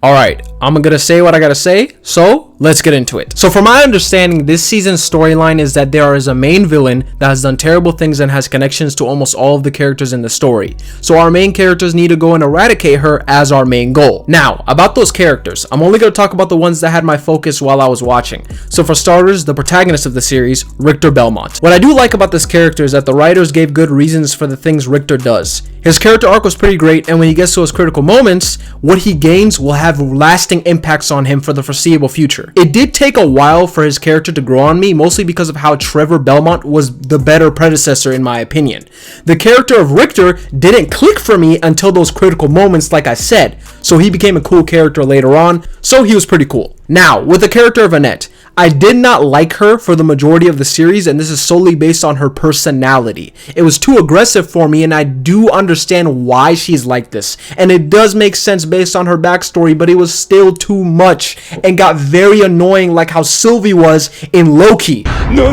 Alright, I'm gonna say what I gotta say, so let's get into it. So from my understanding, this season's storyline is that there is a main villain that has done terrible things and has connections to almost all of the characters in the story. So our main characters need to go and eradicate her as our main goal. Now, about those characters, I'm only gonna talk about the ones that had my focus while I was watching. So for starters, the protagonist of the series, Richter Belmont. What I do like about this character is that the writers gave good reasons for the things Richter does. His character arc was pretty great, and when he gets to his critical moments, what he gains will have lasting impacts on him for the foreseeable future. It did take a while for his character to grow on me, mostly because of how Trevor Belmont was the better predecessor in my opinion. The character of Richter didn't click for me until those critical moments, like I said, so he became a cool character later on, so he was pretty cool. Now, with the character of Annette, I did not like her for the majority of the series, and this is solely based on her personality. It was too aggressive for me, and I do understand why she's like this. And it does make sense based on her backstory, but it was still too much and got very annoying, like how Sylvie was in Loki. No.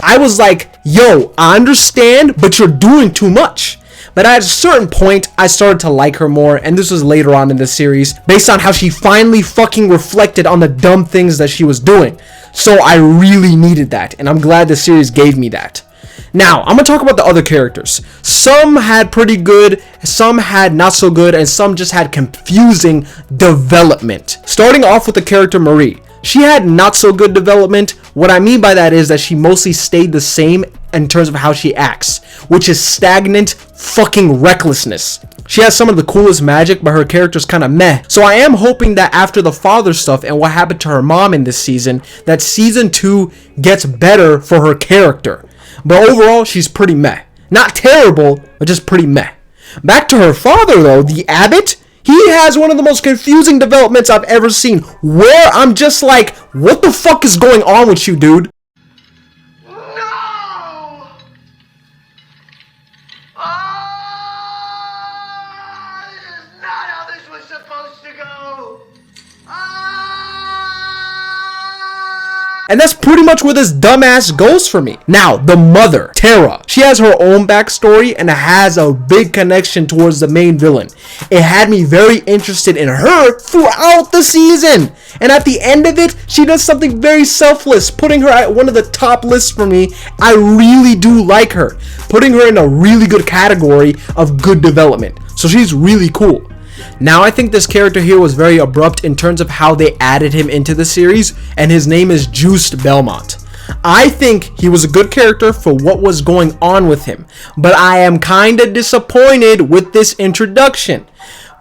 I was like, yo, I understand, but you're doing too much. But at a certain point, I started to like her more, and this was later on in the series, based on how she finally fucking reflected on the dumb things that she was doing. So I really needed that, and I'm glad the series gave me that. Now, I'm gonna talk about the other characters. Some had pretty good, some had not so good, and some just had confusing development. Starting off with the character Marie. She had not so good development. What I mean by that is that she mostly stayed the same in terms of how she acts, which is stagnant fucking recklessness. She has some of the coolest magic, but her character's kind of meh. So I am hoping that after the father stuff and what happened to her mom in this season, that season 2 gets better for her character. But overall, she's pretty meh. Not terrible, but just pretty meh. Back to her father though, the abbot. He has one of the most confusing developments I've ever seen, where I'm just like, what the fuck is going on with you, dude? No! Oh, this is not how this was supposed to go. And that's pretty much where this dumbass goes for me. Now, the mother, Tara. She has her own backstory and has a big connection towards the main villain. It had me very interested in her throughout the season. And at the end of it, she does something very selfless, putting her at one of the top lists for me. I really do like her. Putting her in a really good category of good development. So she's really cool. Now, I think this character here was very abrupt in terms of how they added him into the series, and his name is Juiced Belmont. I think he was a good character for what was going on with him, but I am kinda disappointed with this introduction,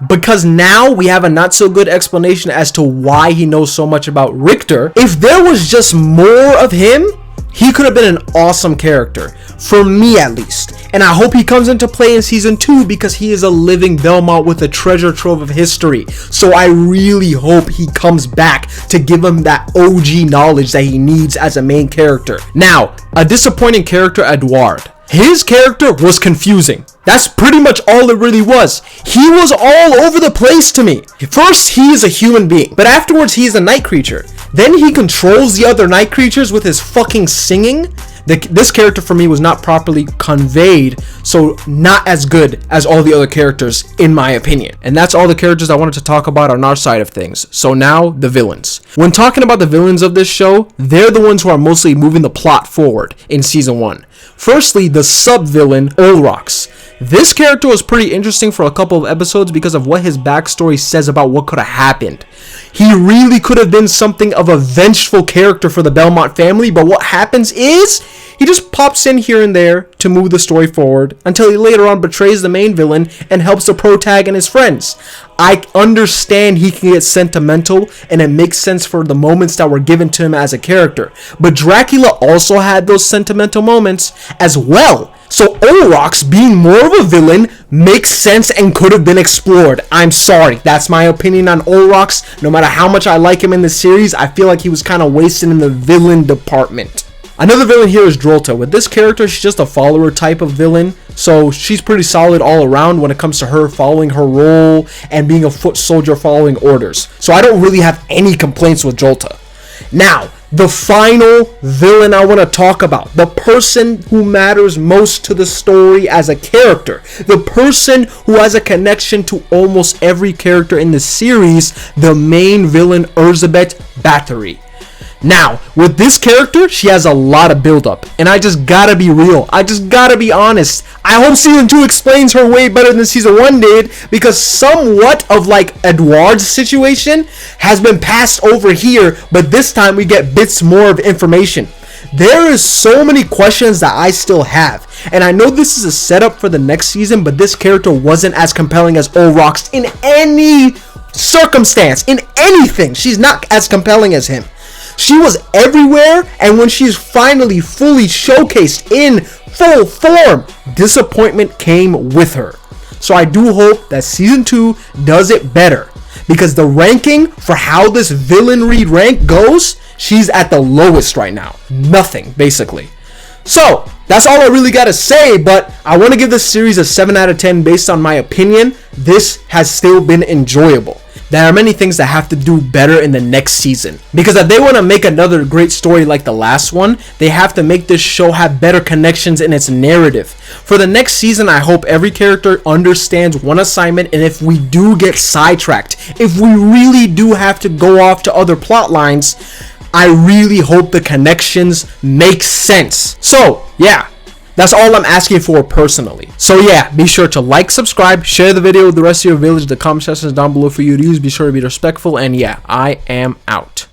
because now we have a not so good explanation as to why he knows so much about Richter. If there was just more of him, he could have been an awesome character, for me at least. And I hope he comes into play in season 2 because he is a living Belmont with a treasure trove of history. So I really hope he comes back to give him that OG knowledge that he needs as a main character. Now, a disappointing character, Edouard. His character was confusing. That's pretty much all it really was. He was all over the place to me. First, he is a human being, but afterwards he is a night creature. Then he controls the other night creatures with his fucking singing. This character for me was not properly conveyed, so not as good as all the other characters in my opinion. And that's all the characters I wanted to talk about on our side of things. So now, the villains. When talking about the villains of this show, they're the ones who are mostly moving the plot forward in season 1. Firstly, the sub-villain, Olrox. This character was pretty interesting for a couple of episodes because of what his backstory says about what could have happened. He really could have been something of a vengeful character for the Belmont family, but what happens is he just pops in here and there to move the story forward until he later on betrays the main villain and helps the protag and his friends. I understand he can get sentimental and it makes sense for the moments that were given to him as a character, but Dracula also had those sentimental moments as well. So Olrox being more of a villain makes sense and could have been explored. I'm sorry, that's my opinion on Olrox. No matter how much I like him in the series, I feel like he was kind of wasted in the villain department. Another villain here is Drolta. With this character, she's just a follower type of villain, so she's pretty solid all around when it comes to her following her role and being a foot soldier following orders. So I don't really have any complaints with Drolta. Now, the final villain I want to talk about, the person who matters most to the story as a character, the person who has a connection to almost every character in the series, the main villain Elizabeth Bathory. Now, with this character, she has a lot of build-up, and I just gotta be real. I just gotta be honest. I hope Season 2 explains her way better than Season 1 did, because somewhat of like Edward's situation has been passed over here, but this time we get bits more of information. There is so many questions that I still have, and I know this is a setup for the next season, but this character wasn't as compelling as Olrox in any circumstance, in anything. She's not as compelling as him. She was everywhere, and when she's finally fully showcased in full form, disappointment came with her. So I do hope that Season 2 does it better, because the ranking for how this villainry rank goes, she's at the lowest right now. Nothing, basically. So, that's all I really gotta say, but I want to give this series a 7 out of 10 based on my opinion. This has still been enjoyable. There are many things that have to do better in the next season, because if they want to make another great story like the last one, they have to make this show have better connections in its narrative. For the next season, I hope every character understands one assignment, and if we do get sidetracked, if we really do have to go off to other plot lines, I really hope the connections make sense. So, yeah. That's all I'm asking for personally. So yeah, be sure to like, subscribe, share the video with the rest of your village. The comment section is down below for you to use. Be sure to be respectful, and yeah, I am out.